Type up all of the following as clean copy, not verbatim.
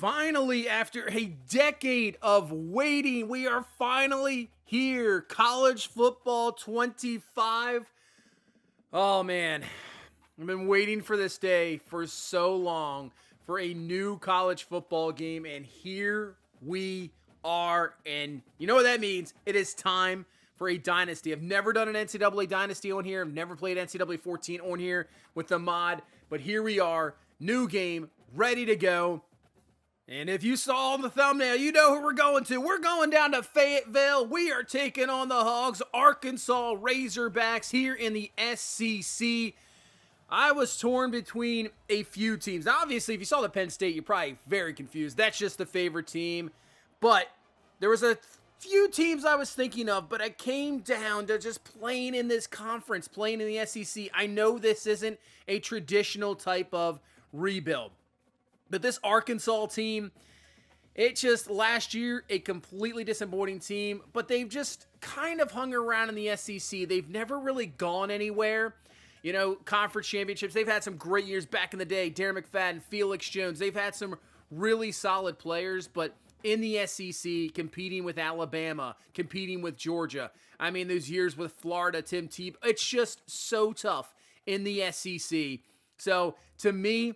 Finally, after a decade of waiting, we are finally here. College football 25. Oh man, I've been waiting for this day for so long for a new college football game, and here we are. And you know what that means? It is time for a Dynasty. I've never done an NCAA Dynasty on here. I've never played NCAA 14 on here with the mod, but here we are, new game, ready to go. And if you saw on the thumbnail, you know who we're going to. We're going down to Fayetteville. We are taking on the Hogs, Arkansas Razorbacks here in the SEC. I was torn between a few teams. Now, obviously, if you saw the Penn State, you're probably very confused. That's just the favorite team. But there was a few teams I was thinking of, but I came down to just playing in this conference, playing in the SEC. I know this isn't a traditional type of rebuild. But this Arkansas team, it just last year, a completely disappointing team, but they've just kind of hung around in the SEC. They've never really gone anywhere. You know, conference championships, they've had some great years back in the day. Darren McFadden, Felix Jones, they've had some really solid players, but in the SEC, competing with Alabama, competing with Georgia. I mean, those years with Florida, Tim Tebow, it's just so tough in the SEC. So, to me,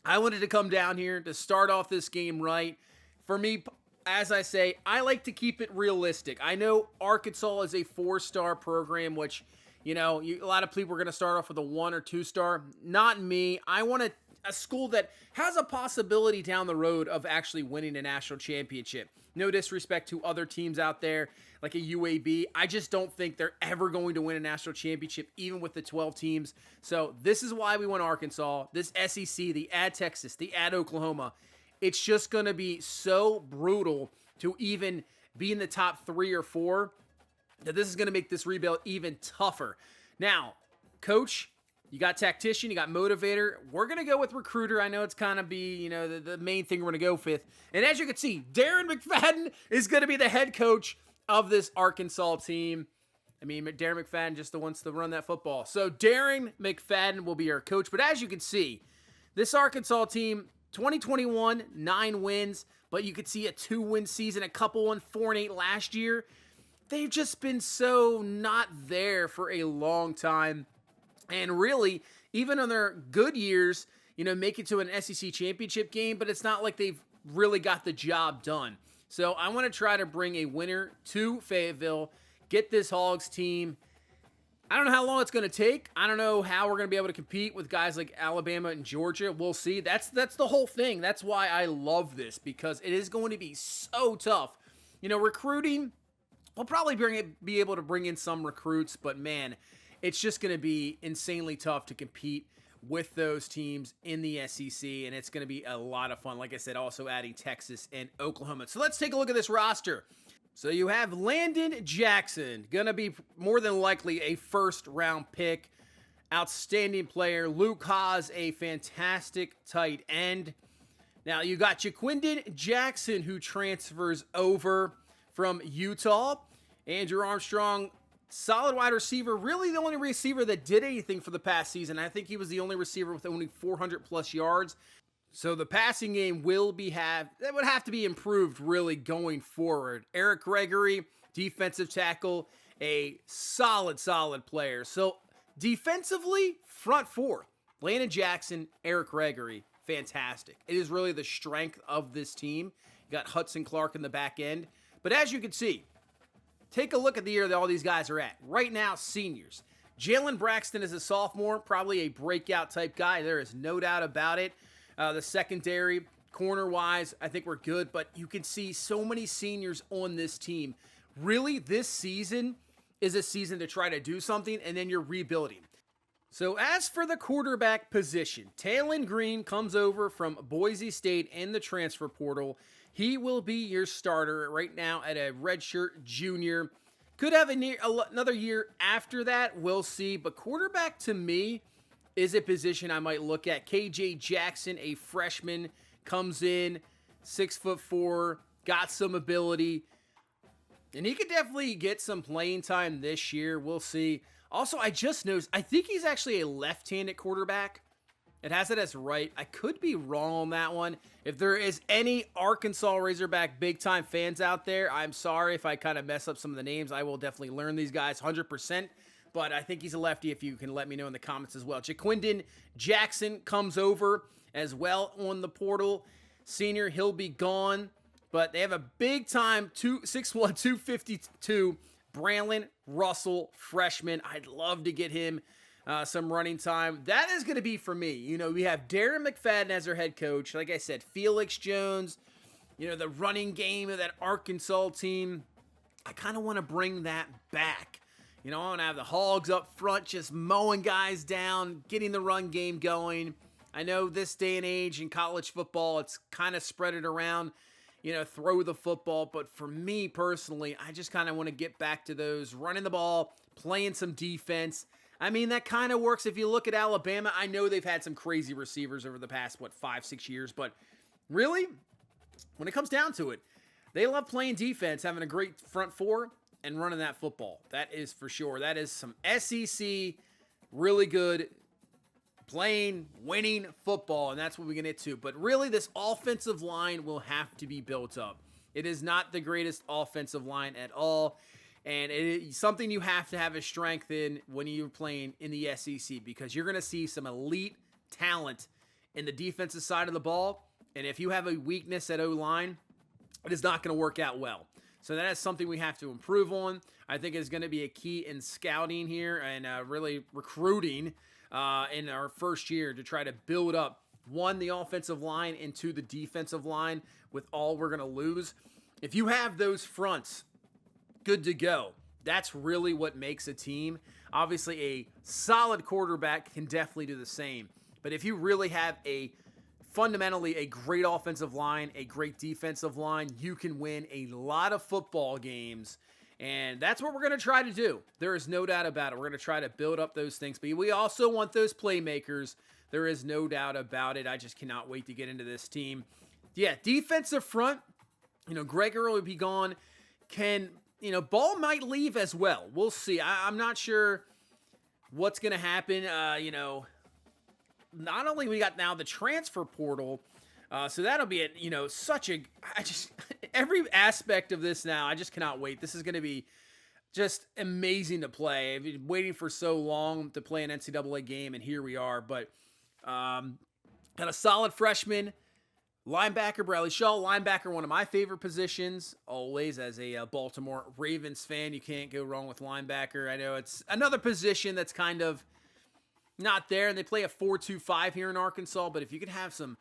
I wanted to come down here to start off this game right. For me, as I say, I like to keep it realistic. I know Arkansas is a 4-star program, which, you know, a lot of people are going to start off with a 1 or 2-star. Not me. I want a school that has a possibility down the road of actually winning a national championship. No disrespect to other teams out there like a UAB. I just don't think they're ever going to win a national championship, even with the 12 teams. So this is why we want Arkansas, this SEC, the add Texas, the add Oklahoma. It's just going to be so brutal to even be in the top 3 or 4 that this is going to make this rebuild even tougher. Now, coach, you got tactician, you got motivator. We're going to go with recruiter. I know it's kind of be, you know, the main thing we're going to go with. And as you can see, Darren McFadden is going to be the head coach of this Arkansas team. I mean, Darren McFadden just wants to run that football. So Darren McFadden will be our coach. But as you can see, this Arkansas team, 2021, 9 wins. But you could see a 2-win season, a couple won 4-8 last year. They've just been so not there for a long time. And really, even on their good years, you know, make it to an SEC championship game, but it's not like they've really got the job done. So I want to try to bring a winner to Fayetteville, get this Hogs team. I don't know how long it's going to take. I don't know how we're going to be able to compete with guys like Alabama and Georgia. We'll see. That's the whole thing. That's why I love this, because it is going to be so tough. You know, recruiting, we'll probably be able to bring in some recruits, but man, it's just going to be insanely tough to compete with those teams in the SEC, and it's going to be a lot of fun. Like I said, also adding Texas and Oklahoma. So let's take a look at this roster. So you have Landon Jackson, going to be more than likely a first-round pick. Outstanding player. Luke Haas, a fantastic tight end. Now you got Jaquindon Jackson, who transfers over from Utah. Andrew Armstrong, solid wide receiver, really the only receiver that did anything for the past season. I think he was the only receiver with only 400 plus yards. So the passing game would have to be improved really going forward. Eric Gregory, defensive tackle, a solid player. So defensively, front 4, Landon Jackson, Eric Gregory, fantastic. It is really the strength of this team. You got Hudson Clark in the back end. But as you can see, take a look at the year that all these guys are at. Right now, seniors. Jalen Braxton is a sophomore, probably a breakout type guy. There is no doubt about it. The secondary, corner-wise, I think we're good. But you can see so many seniors on this team. Really, this season is a season to try to do something, and then you're rebuilding. So as for the quarterback position, Talon Green comes over from Boise State in the transfer portal. He will be your starter right now at a redshirt junior. Could have another year after that. We'll see. But quarterback to me is a position I might look at. KJ Jackson, a freshman, comes in, 6'4", got some ability. And he could definitely get some playing time this year. We'll see. Also, I just noticed, I think he's actually a left-handed quarterback. It has it as right. I could be wrong on that one. If there is any Arkansas Razorback big-time fans out there, I'm sorry if I kind of mess up some of the names. I will definitely learn these guys 100%, but I think he's a lefty if you can let me know in the comments as well. Jaquindon Jackson comes over as well on the portal. Senior, he'll be gone, but they have a big-time 6'1", 252 Braylon Russell freshman. I'd love to get him some running time. That is going to be for me. You know, we have Darren McFadden as our head coach. Like I said, Felix Jones, you know, the running game of that Arkansas team. I kind of want to bring that back. You know, I want to have the Hogs up front just mowing guys down, getting the run game going. I know this day and age in college football, it's kind of spread it around, you know, throw the football. But for me personally, I just kind of want to get back to those running the ball, playing some defense. I mean, that kind of works. If you look at Alabama, I know they've had some crazy receivers over the past, 5-6 years. But really, when it comes down to it, they love playing defense, having a great front four, and running that football. That is for sure. That is some SEC, really good, playing, winning football, and that's what we're going to get to. But really, this offensive line will have to be built up. It is not the greatest offensive line at all, and it is something you have to have a strength in when you're playing in the SEC, because you're going to see some elite talent in the defensive side of the ball, and if you have a weakness at O-line, it is not going to work out well. So that is something we have to improve on. I think it's going to be a key in scouting here and really recruiting in our first year to try to build up, one, the offensive line, and two, the defensive line with all we're going to lose. If you have those fronts good to go, that's really what makes a team. Obviously, a solid quarterback can definitely do the same. But if you really have fundamentally a great offensive line, a great defensive line, you can win a lot of football games. And that's what we're going to try to do. There is no doubt about it. We're going to try to build up those things. But we also want those playmakers. There is no doubt about it. I just cannot wait to get into this team. Yeah, defensive front, you know, Gregor will be gone. Ball might leave as well. We'll see. I'm not sure what's going to happen. Not only we got now the transfer portal, so that'll be every aspect of this now, I just cannot wait. This is going to be just amazing to play. I've been waiting for so long to play an NCAA game, and here we are. But got a solid freshman, linebacker, Bradley Shaw. Linebacker, one of my favorite positions, always as a Baltimore Ravens fan. You can't go wrong with linebacker. I know it's another position that's kind of not there, and they play a 4-2-5 here in Arkansas, but if you can have some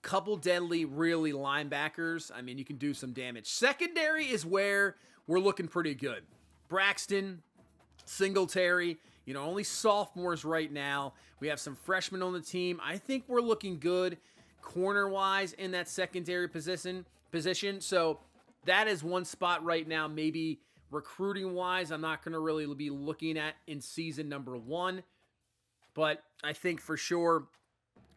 couple deadly really linebackers, I mean, you can do some damage. Secondary is where we're looking pretty good. Braxton, Singletary, only sophomores right now. We have some freshmen on the team. I think we're looking good corner-wise in that secondary position. So that is one spot right now, maybe recruiting-wise, I'm not going to really be looking at in season number 1. But I think for sure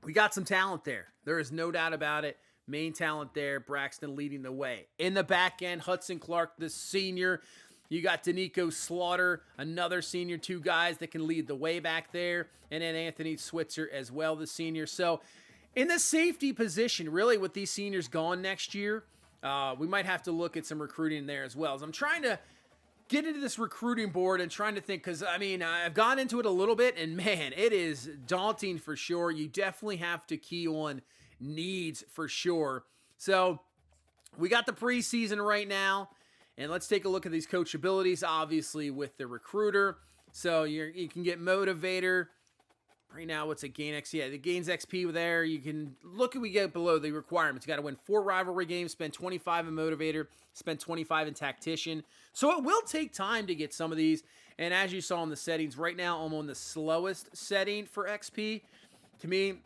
we got some talent there. There is no doubt about it. Main talent there, Braxton leading the way. In the back end, Hudson Clark, the senior. You got Danico Slaughter, another senior, 2 guys that can lead the way back there. And then Anthony Switzer as well, the senior. So in the safety position, really with these seniors gone next year, we might have to look at some recruiting there as well. As I'm trying to get into this recruiting board and trying to think, because, I've gone into it a little bit, and, man, it is daunting for sure. You definitely have to key on needs for sure. So we got the preseason right now, and let's take a look at these coach abilities, obviously, with the recruiter. So you can get motivator. Right now, what's a Gain X? Yeah, the Gains XP there. You can look at we get below the requirements. You got to win 4 rivalry games, spend 25 in motivator, spend 25 in tactician. So it will take time to get some of these. And as you saw in the settings, right now I'm on the slowest setting for XP. To me,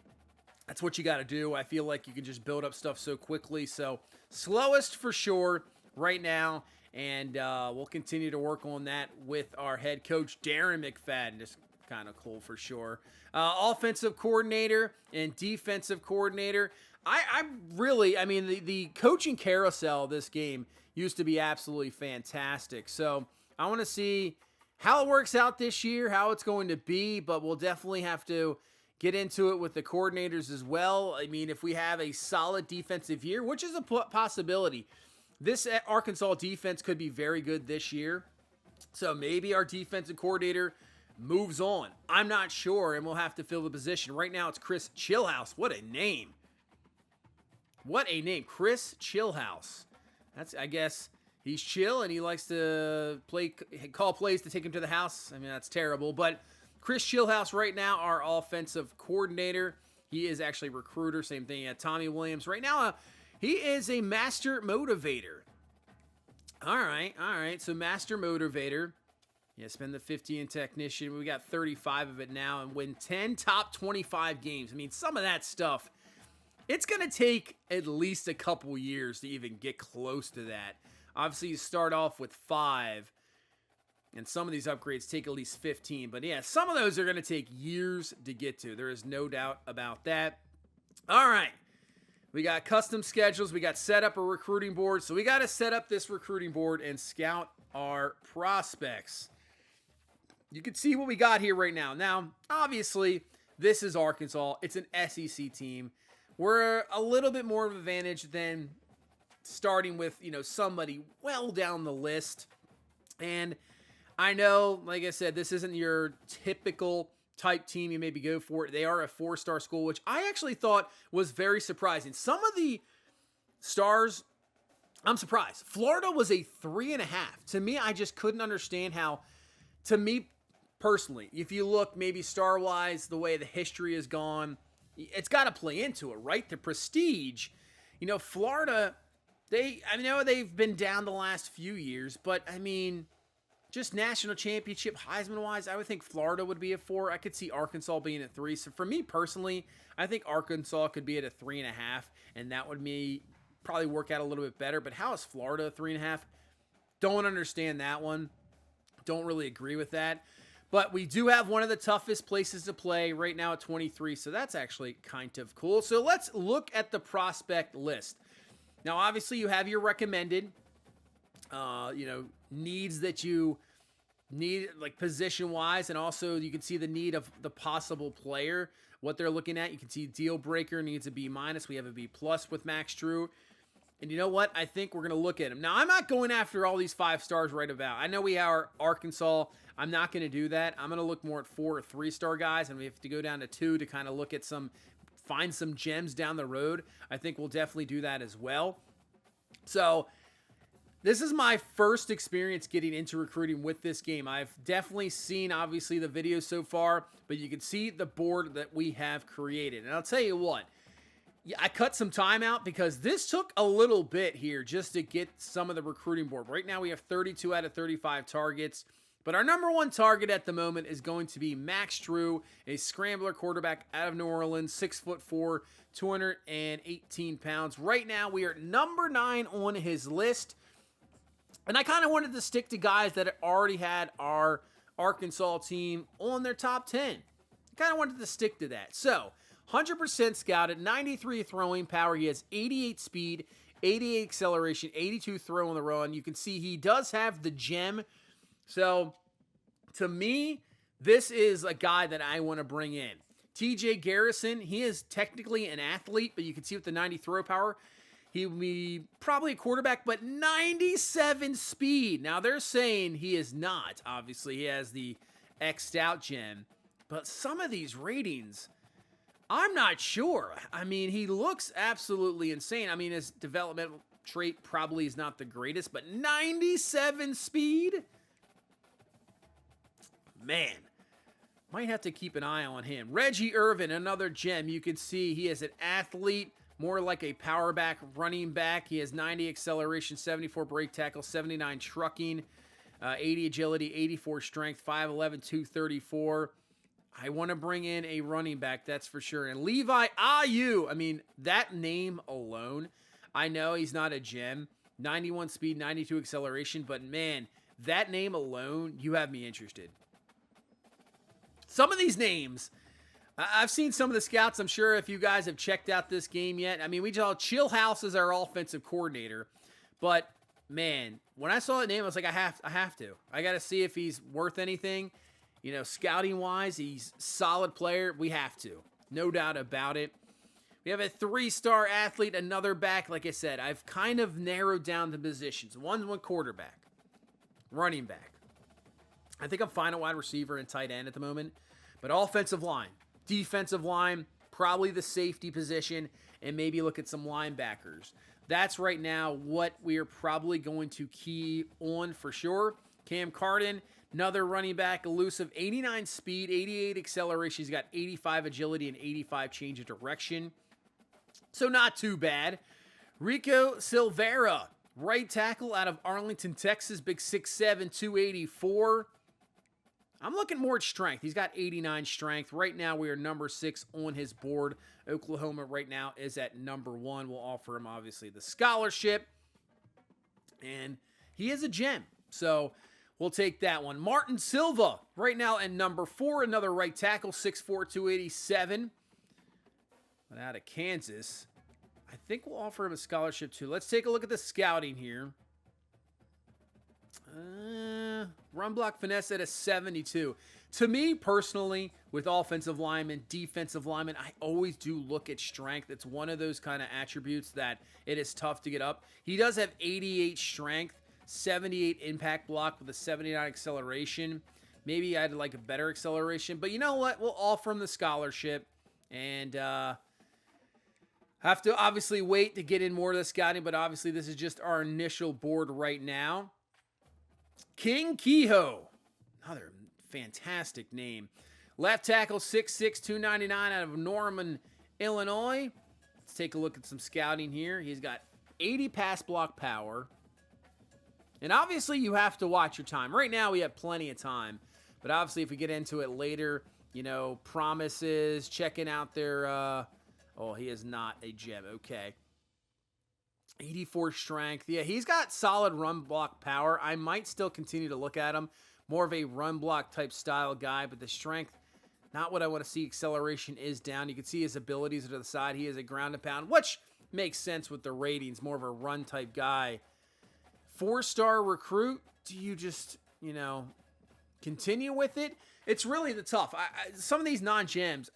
that's what you got to do. I feel like you can just build up stuff so quickly. So slowest for sure right now. And we'll continue to work on that with our head coach, Darren McFadden. Just kind of cool for sure. Offensive coordinator and defensive coordinator. The coaching carousel of this game used to be absolutely fantastic. So I want to see how it works out this year, how it's going to be, but we'll definitely have to, get into it with the coordinators as well. I mean, if we have a solid defensive year, which is a possibility, this Arkansas defense could be very good this year. So maybe our defensive coordinator moves on. I'm not sure, and we'll have to fill the position. Right now, it's Chris Chillhouse. What a name. What a name. Chris Chillhouse. That's, I guess, he's chill, and he likes to call plays to take him to the house. I mean, that's terrible. But Chris Chillhouse right now, our offensive coordinator. He is actually a recruiter. Same thing at Tommy Williams. Right now, he is a master motivator. All right. So master motivator. Yeah, spend the 50 in technician. We got 35 of it now and win 10 top 25 games. I mean, some of that stuff, it's going to take at least a couple years to even get close to that. Obviously, you start off with 5, and some of these upgrades take at least 15. But yeah, some of those are going to take years to get to. There is no doubt about that. All right. We got custom schedules. We got set up a recruiting board. So we got to set up this recruiting board and scout our prospects. You can see what we got here right now. Now, obviously, this is Arkansas. It's an SEC team. We're a little bit more of an advantage than starting with, somebody well down the list. And I know, like I said, this isn't your typical type team you maybe go for. They are a 4-star school, which I actually thought was very surprising. Some of the stars, I'm surprised. Florida was a 3.5. To me, I just couldn't understand how, to me personally, if you look maybe star-wise, the way the history has gone, it's got to play into it, right? The prestige. Florida, I know they've been down the last few years, but I mean, just national championship, Heisman-wise, I would think Florida would be a 4. I could see Arkansas being at 3. So for me personally, I think Arkansas could be at a 3.5, and that would probably work out a little bit better. But how is Florida 3.5? Don't understand that one. Don't really agree with that. But we do have one of the toughest places to play right now at 23, so that's actually kind of cool. So let's look at the prospect list. Now, obviously, you have your recommended needs that you need, like position-wise, and also you can see the need of the possible player, what they're looking at. You can see deal breaker needs a B-. We have a B+ with Max Drew. And you know what? I think we're going to look at him. Now, I'm not going after all these 5 stars right about. I know we are Arkansas. I'm not going to do that. I'm going to look more at 4 or 3-star guys, and we have to go down to 2 to kind of look at find some gems down the road. I think we'll definitely do that as well. So this is my first experience getting into recruiting with this game. I've definitely seen, obviously, the videos so far, but you can see the board that we have created. And I'll tell you what, I cut some time out because this took a little bit here just to get some of the recruiting board. Right now we have 32 out of 35 targets, but our number 1 target at the moment is going to be Max Drew, a scrambler quarterback out of New Orleans, 6'4", 218 pounds. Right now we are number 9 on his list. And I kind of wanted to stick to guys that already had our Arkansas team on their top 10. Kind of wanted to stick to that. So, 100% scouted, 93 throwing power. He has 88 speed, 88 acceleration, 82 throw on the run. You can see he does have the gem. So, to me, this is a guy that I want to bring in. TJ Garrison, he is technically an athlete, but you can see with the 90 throw power, he would be probably a quarterback, but 97 speed. Now, they're saying he is not. Obviously, he has the X'd out gem. But some of these ratings, I'm not sure. I mean, he looks absolutely insane. I mean, his developmental trait probably is not the greatest, but 97 speed? Man, might have to keep an eye on him. Reggie Irvin, another gem. You can see he is an athlete, more like a power back, running back. He has 90 acceleration, 74 break tackle, 79 trucking, 80 agility, 84 strength, 5'11", 234. I want to bring in a running back, that's for sure. And Levi Ayu, I mean, that name alone, I know he's not a gem. 91 speed, 92 acceleration, but man, that name alone, you have me interested. Some of these names, I've seen some of the scouts. I'm sure if you guys have checked out this game yet. I mean, we saw Chillhouse as our offensive coordinator. But, man, when I saw that name, I was like, I have to. I got to see if he's worth anything. Scouting-wise, he's a solid player. We have to. No doubt about it. We have a 3-star athlete, another back. Like I said, I've kind of narrowed down the positions. One quarterback, running back. I think I'm fine at wide receiver and tight end at the moment. But offensive line, defensive line, probably the safety position, and maybe look at some linebackers. That's right now what we are probably going to key on for sure. Cam Carden, another running back, elusive, 89 speed, 88 acceleration. He's got 85 agility and 85 change of direction. So not too bad. Rico Silvera, right tackle out of Arlington, Texas, big 6'7", 284. I'm looking more at strength. He's got 89 strength. Right now, we are number 6 on his board. Oklahoma right now is at number 1. We'll offer him, obviously, the scholarship. And he is a gem. So we'll take that one. Martin Silva, right now at number 4. Another right tackle, 6'4", 287. But out of Kansas, I think we'll offer him a scholarship too. Let's take a look at the scouting here. Run block finesse at a 72. To me, personally, with offensive linemen, defensive linemen, I always do look at strength. It's one of those kind of attributes that it is tough to get up. He does have 88 strength, 78 impact block with a 79 acceleration. Maybe I'd like a better acceleration. But you know what? We'll offer him the scholarship. And have to obviously wait to get in more of the scouting. But obviously, this is just our initial board right now. King Kehoe, another fantastic name. Left tackle, 6'6", 299 out of Norman, Illinois. Let's take a look at some scouting here. He's got 80 pass block power. And obviously, you have to watch your time. Right now, we have plenty of time. But obviously, if we get into it later, promises, checking out their... oh, he is not a gem. Okay. 84 strength. Yeah, he's got solid run block power. I might still continue to look at him. More of a run block type style guy, but the strength, not what I want to see. Acceleration is down. You can see his abilities to the side. He is a ground and pound, which makes sense with the ratings. More of a run type guy. 4-star recruit. Do you just, continue with it? It's really the tough. Some of these non-gems,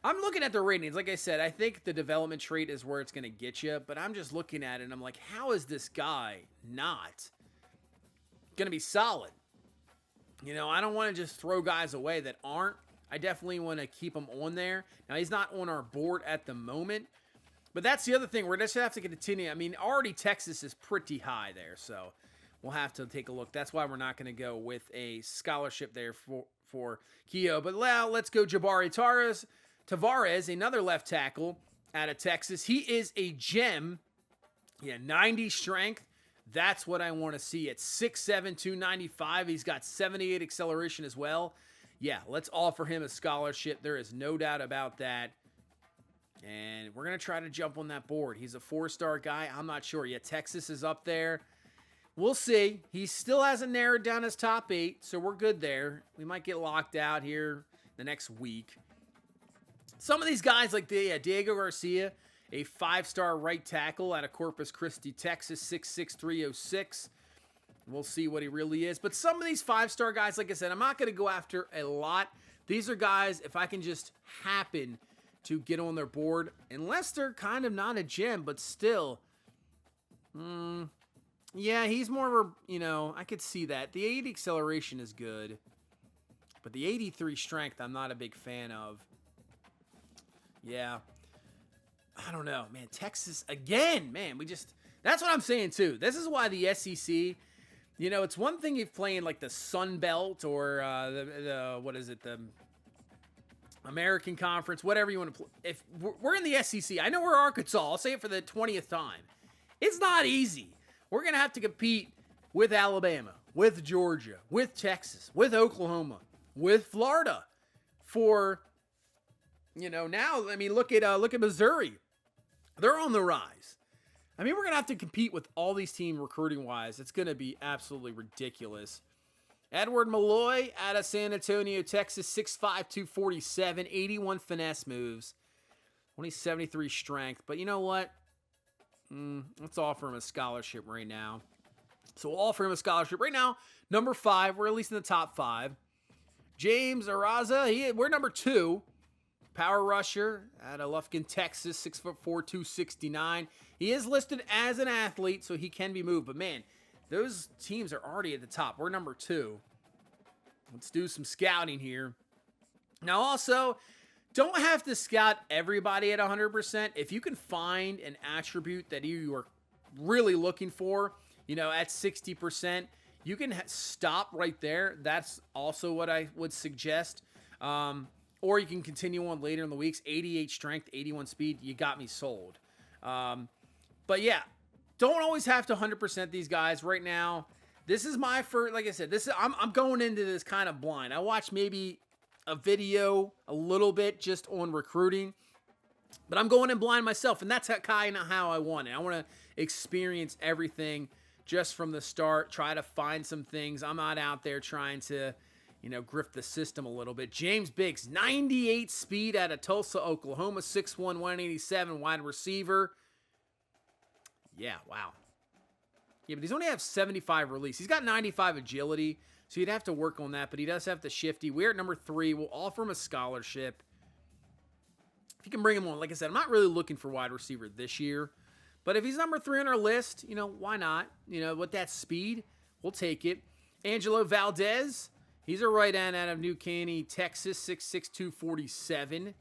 I'm looking at the ratings. Like I said, I think the development trait is where it's going to get you. But I'm just looking at it, and I'm like, how is this guy not going to be solid? I don't want to just throw guys away that aren't. I definitely want to keep him on there. Now, he's not on our board at the moment. But that's the other thing. We're just have to continue. I mean, already Texas is pretty high there. So we'll have to take a look. That's why we're not going to go with a scholarship there for Kehoe. But now let's go Jabari Tavares, another left tackle out of Texas. He is a gem. 90 strength. That's what I want to see at 6'7", 295. He's got 78 acceleration as well. Yeah, let's offer him a scholarship. There is no doubt about that. And we're going to try to jump on that board. He's a 4-star guy. I'm not sure yet. Texas is up there. We'll see. He still hasn't narrowed down his top 8, so we're good there. We might get locked out here the next week. Some of these guys like Diego Garcia, a 5-star right tackle out of Corpus Christi, Texas, 6'6", 306. We'll see what he really is. But some of these 5-star guys, like I said, I'm not going to go after a lot. These are guys, if I can just happen to get on their board, unless they're kind of not a gem, but still, yeah, he's more of a, I could see that. The 80 acceleration is good, but the 83 strength, I'm not a big fan of. Yeah. I don't know, man. Texas, again, man, that's what I'm saying, too. This is why the SEC, it's one thing if playing like the Sun Belt or the American Conference, whatever you want to play. If we're in the SEC, I know we're Arkansas. I'll say it for the 20th time. It's not easy. We're going to have to compete with Alabama, with Georgia, with Texas, with Oklahoma, with Florida for, now, I mean, look at Missouri. They're on the rise. I mean, we're going to have to compete with all these teams recruiting-wise. It's going to be absolutely ridiculous. Edward Malloy out of San Antonio, Texas, 6'5", 247, 81 finesse moves, only 73 strength. But you know what? Let's offer him a scholarship right now. So we'll offer him a scholarship right now. Number 5, we're at least in the top 5. James Araza, we're number 2. Power rusher out of Lufkin, Texas, 6'4", 269. He is listed as an athlete, so he can be moved. But man, those teams are already at the top. We're number 2. Let's do some scouting here. Now also, don't have to scout everybody at 100%. If you can find an attribute that you are really looking for, at 60%, you can stop right there. That's also what I would suggest. Or you can continue on later in the weeks. 88 strength, 81 speed. You got me sold. But yeah, don't always have to 100% these guys right now. This is my first, like I said, I'm going into this kind of blind. I watched maybe a video a little bit just on recruiting, but I'm going in blind myself, and that's kind of how I want it. I want to experience everything just from the start, try to find some things. I'm not out there trying to, grift the system a little bit. James Biggs, 98 speed out of Tulsa, Oklahoma, 6'1", 187, wide receiver. Yeah, wow. Yeah, but he's only have 75 release. He's got 95 agility, so you'd have to work on that, but he does have the shifty. We're at number 3. We'll offer him a scholarship. If you can bring him on, like I said, I'm not really looking for wide receiver this year, but if he's number 3 on our list, why not? With that speed, we'll take it. Angelo Valdez, he's a right end out of New Caney, Texas, 6'6", 247.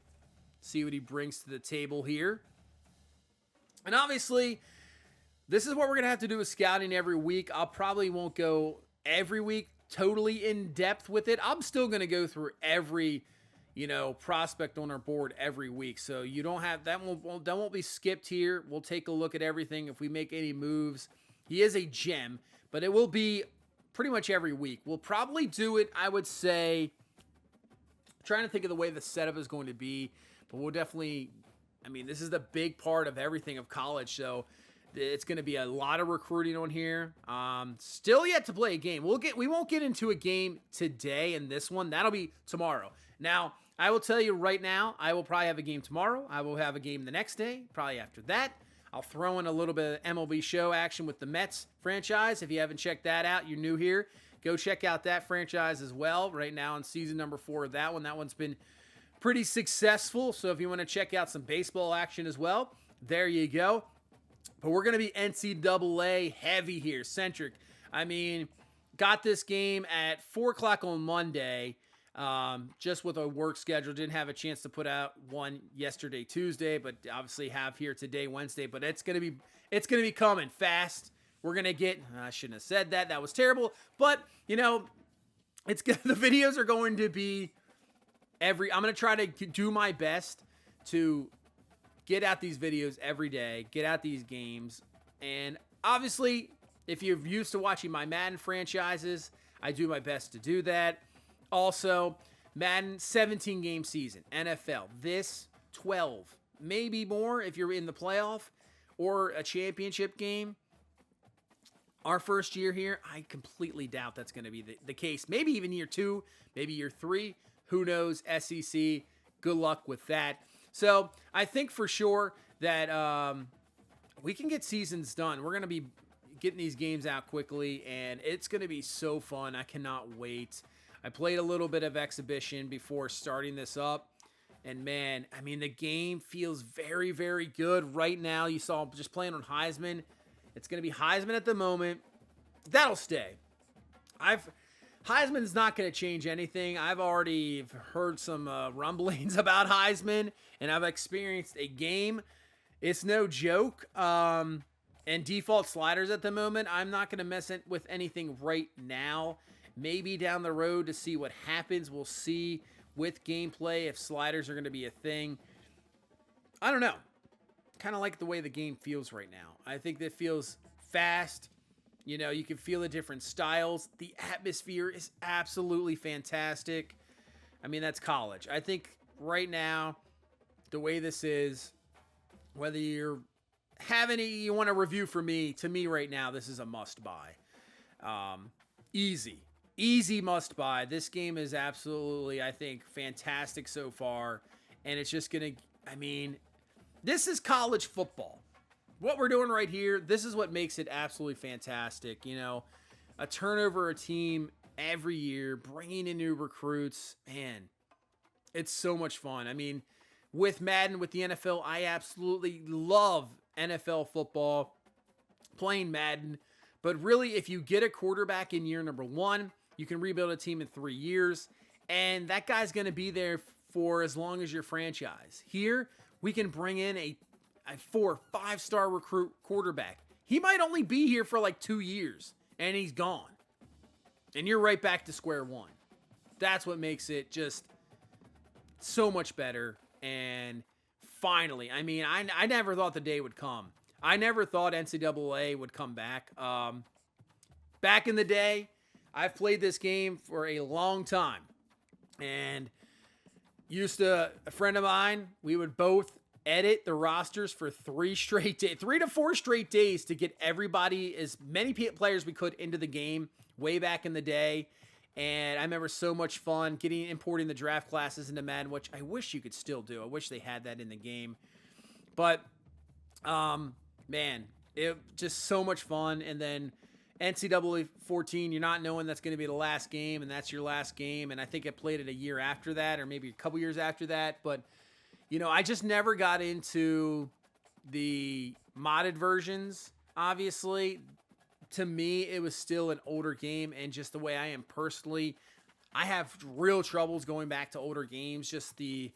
See what he brings to the table here. And obviously, this is what we're going to have to do with scouting every week. I probably won't go every week totally in depth with it. I'm still going to go through every, prospect on our board every week. So you don't have, that won't be skipped here. We'll take a look at everything. If we make any moves, he is a gem, but it will be pretty much every week. We'll probably do it, I would say, trying to think of the way the setup is going to be, but we'll definitely, this is the big part of everything of college. So it's going to be a lot of recruiting on here. Still yet to play a game. We won't get into a game today in this one. That'll be tomorrow. Now, I will tell you right now, I will probably have a game tomorrow. I will have a game the next day, probably after that. I'll throw in a little bit of MLB show action with the Mets franchise. If you haven't checked that out, you're new here, go check out that franchise as well. Right now in season number 4 of that one. That one's been pretty successful. So if you want to check out some baseball action as well, there you go. But we're going to be NCAA heavy here, centric. Got this game at 4 o'clock on Monday, just with a work schedule. Didn't have a chance to put out one yesterday, Tuesday, but obviously have here today, Wednesday. But it's going to be coming fast. We're going to get, I shouldn't have said that. That was terrible. But, it's good. The videos are going to be I'm going to try to do my best to get out these videos every day, get out these games. And obviously, if you're used to watching my Madden franchises, I do my best to do that. Also, Madden 17-game season, NFL, this 12, maybe more if you're in the playoff or a championship game. Our first year here, I completely doubt that's going to be the case. Maybe even year 2, maybe year 3. Who knows? SEC, good luck with that. So I think for sure that we can get seasons done. We're going to be getting these games out quickly, and it's going to be so fun. I cannot wait. I played a little bit of exhibition before starting this up, and man, the game feels very, very good right now. You saw him just playing on Heisman. It's going to be Heisman at the moment. That'll stay. Heisman's not going to change anything. I've already heard some rumblings about Heisman, and I've experienced a game. It's no joke. And default sliders at the moment, I'm not going to mess with anything right now. Maybe down the road to see what happens. We'll see with gameplay if sliders are going to be a thing. I don't know. Kind of like the way the game feels right now. I think that feels fast. You can feel the different styles. The atmosphere is absolutely fantastic. That's college. I think right now, the way this is, whether you want a review for me, to me right now, this is a must buy. Easy must buy. This game is absolutely, I think, fantastic so far. And it's just going to, this is college football. What we're doing right here, this is what makes it absolutely fantastic. A turnover a team every year, bringing in new recruits. Man, it's so much fun. I mean, with Madden, with the NFL, I absolutely love NFL football, playing Madden. But really, if you get a quarterback in year number 1, you can rebuild a team in 3 years. And that guy's going to be there for as long as your franchise. Here, we can bring in a 4 or 5-star recruit quarterback. He might only be here for like 2 years, and he's gone. And you're right back to square one. That's what makes it just so much better. And finally, I mean, I never thought the day would come. I never thought NCAA would come back. Back in the day, I've played this game for a long time. And a friend of mine, we would both edit the rosters for 3 to 4 straight days to get everybody, as many players we could, into the game way back in the day. And I remember so much fun importing the draft classes into Madden, which I wish you could still do. I wish they had that in the game. But, man, it just so much fun. And then NCAA 14, you're not knowing that's going to be the last game, and that's your last game. And I think I played it a year after that, or maybe a couple years after that. But, you know, I just never got into the modded versions, obviously. To me, it was still an older game, and just the way I am personally, I have real troubles going back to older games. Just the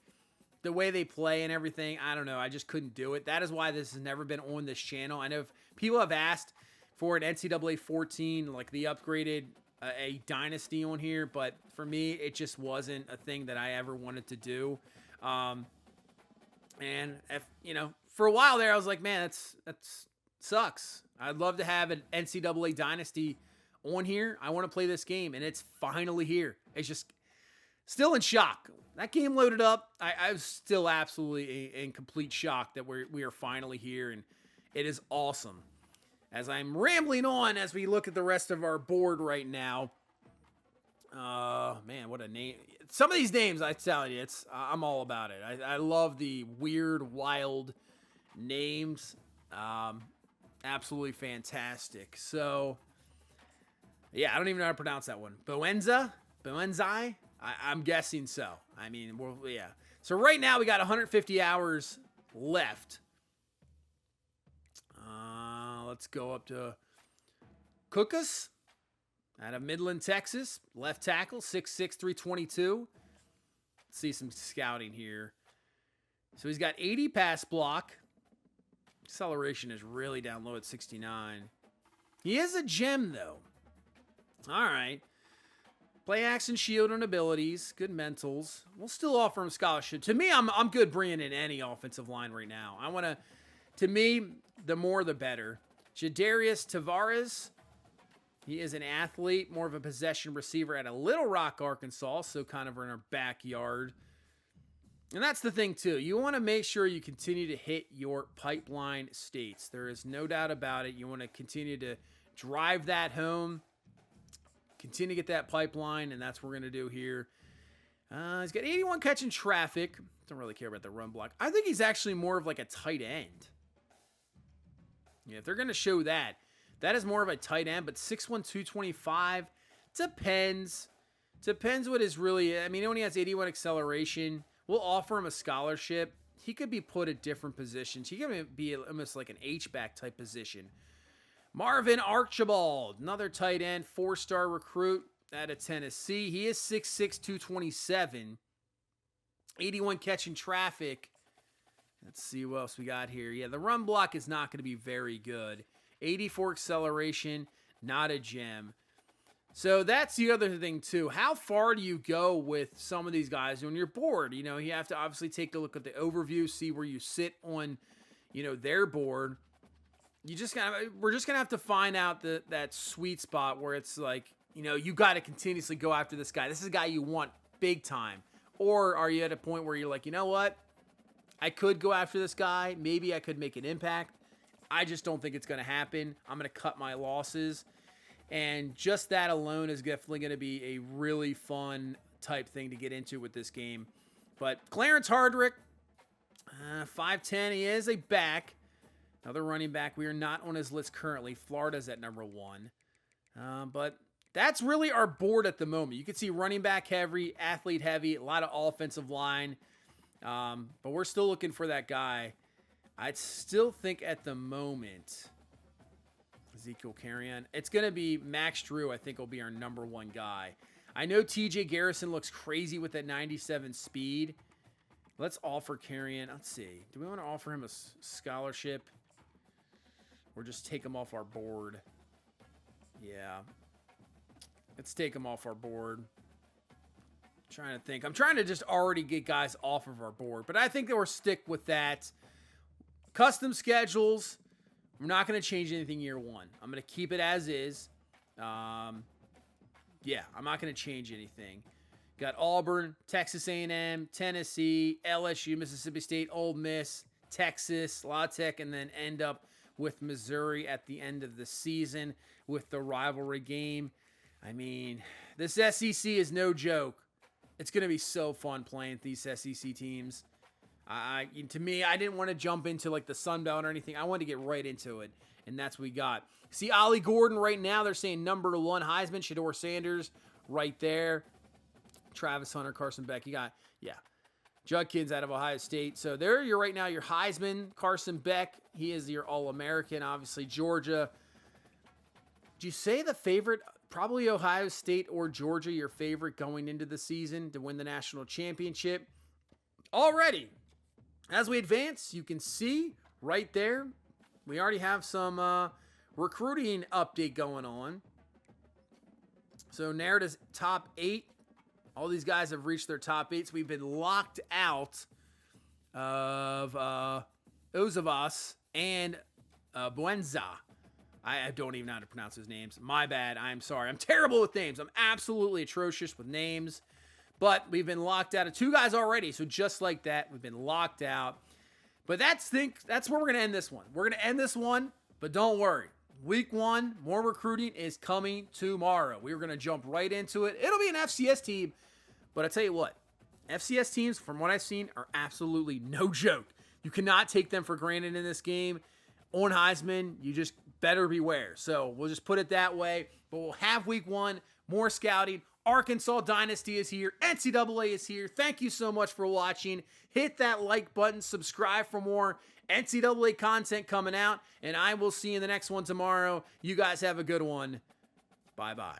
way they play and everything, I don't know. I just couldn't do it. That is why this has never been on this channel. I know people have asked for an NCAA 14, like the upgraded a Dynasty on here, but for me, it just wasn't a thing that I ever wanted to do. And if, you know, for a while there, I was like, man, that's sucks. I'd love to have an NCAA Dynasty on here. I want to play this game, and it's finally here. It's just still in shock. That game loaded up. I was still absolutely in complete shock that we are finally here, and it is awesome. As I'm rambling on as we look at the rest of our board right now. Man, what a name. Some of these names, I tell you, I'm all about it. I love the weird, wild names. Absolutely fantastic. So, yeah, I don't even know how to pronounce that one. Boenzai? I'm guessing so. I mean, yeah. So right now we got 150 hours left. Let's go up to Cookus out of Midland, Texas. Left tackle, 6'6", 322. Let's see some scouting here. So he's got 80 pass block. Acceleration is really down low at 69. He is a gem, though. All right. Play action, shield, and abilities. Good mentals. We'll still offer him scholarship. To me, I'm good bringing in any offensive line right now. To me, the more the better. Jadarius Tavares. He is an athlete, more of a possession receiver at a Little Rock, Arkansas, so kind of in our backyard. And that's the thing, too. You want to make sure you continue to hit your pipeline states. There is no doubt about it. You want to continue to drive that home, continue to get that pipeline, and that's what we're going to do here. He's got 81 catching traffic. Don't really care about the run block. I think he's actually more of like a tight end. Yeah, if they're going to show that, that is more of a tight end, but 6'1", 225, depends. Depends what is really, I mean, he only has 81 acceleration. We'll offer him a scholarship. He could be put at different positions. He could be almost like an H-back type position. Marvin Archibald, another tight end, 4-star recruit out of Tennessee. He is 6'6", 227. 81 catching traffic. Let's see what else we got here. Yeah, the run block is not going to be very good. 84 acceleration, not a gem. So that's the other thing, too. How far do you go with some of these guys on your board? You know, you have to obviously take a look at the overview, see where you sit on, you know, their board. We're just gonna have to find out that sweet spot where it's like, you know, you got to continuously go after this guy. This is a guy you want big time. Or are you at a point where you're like, you know what? I could go after this guy. Maybe I could make an impact. I just don't think it's going to happen. I'm going to cut my losses. And just that alone is definitely going to be a really fun type thing to get into with this game. But Clarence Hardrick, 5'10", he is a back. Another running back. We are not on his list currently. Florida's at number 1. But that's really our board at the moment. You can see running back heavy, athlete heavy, a lot of offensive line. But we're still looking for that guy. I'd still think at the moment, Ezekiel Carrion, it's going to be Max Drew, I think will be our number one guy. I know TJ Garrison looks crazy with that 97 speed. Let's offer Carrion. Let's see. Do we want to offer him a scholarship? Or just take him off our board? Yeah. Let's take him off our board. Trying to think. I'm trying to just already get guys off of our board. But I think that we'll stick with that. Custom schedules. We're not going to change anything year one. I'm going to keep it as is. Yeah, I'm not going to change anything. Got Auburn, Texas A&M, Tennessee, LSU, Mississippi State, Ole Miss, Texas, La Tech, and then end up with Missouri at the end of the season with the rivalry game. I mean, this SEC is no joke. It's going to be so fun playing with these SEC teams. To me, I didn't want to jump into like the Sun Belt or anything. I wanted to get right into it, and that's what we got. See, Ollie Gordon right now, they're saying number 1 Heisman, Shedeur Sanders right there. Travis Hunter, Carson Beck. You got, Judkins out of Ohio State. So there you're right now, your Heisman, Carson Beck. He is your All-American, obviously. Georgia. Did you say the favorite? Probably Ohio State or Georgia, your favorite going into the season to win the national championship. Already, as we advance, you can see right there, we already have some recruiting update going on. So Narrative's top 8. All these guys have reached their top 8. So we've been locked out of Ozavas and Buenza. I don't even know how to pronounce his names. My bad. I'm sorry. I'm terrible with names. I'm absolutely atrocious with names. But we've been locked out of 2 guys already. So just like that, we've been locked out. But that's where we're going to end this one. We're going to end this one, but don't worry. Week 1, more recruiting is coming tomorrow. We're going to jump right into it. It'll be an FCS team. But I tell you what, FCS teams, from what I've seen, are absolutely no joke. You cannot take them for granted in this game. On Heisman, you just better beware. So we'll just put it that way. But we'll have week 1, more scouting. Arkansas Dynasty is here. NCAA is here. Thank you so much for watching. Hit that like button. Subscribe for more NCAA content coming out. And I will see you in the next one tomorrow. You guys have a good one. Bye-bye.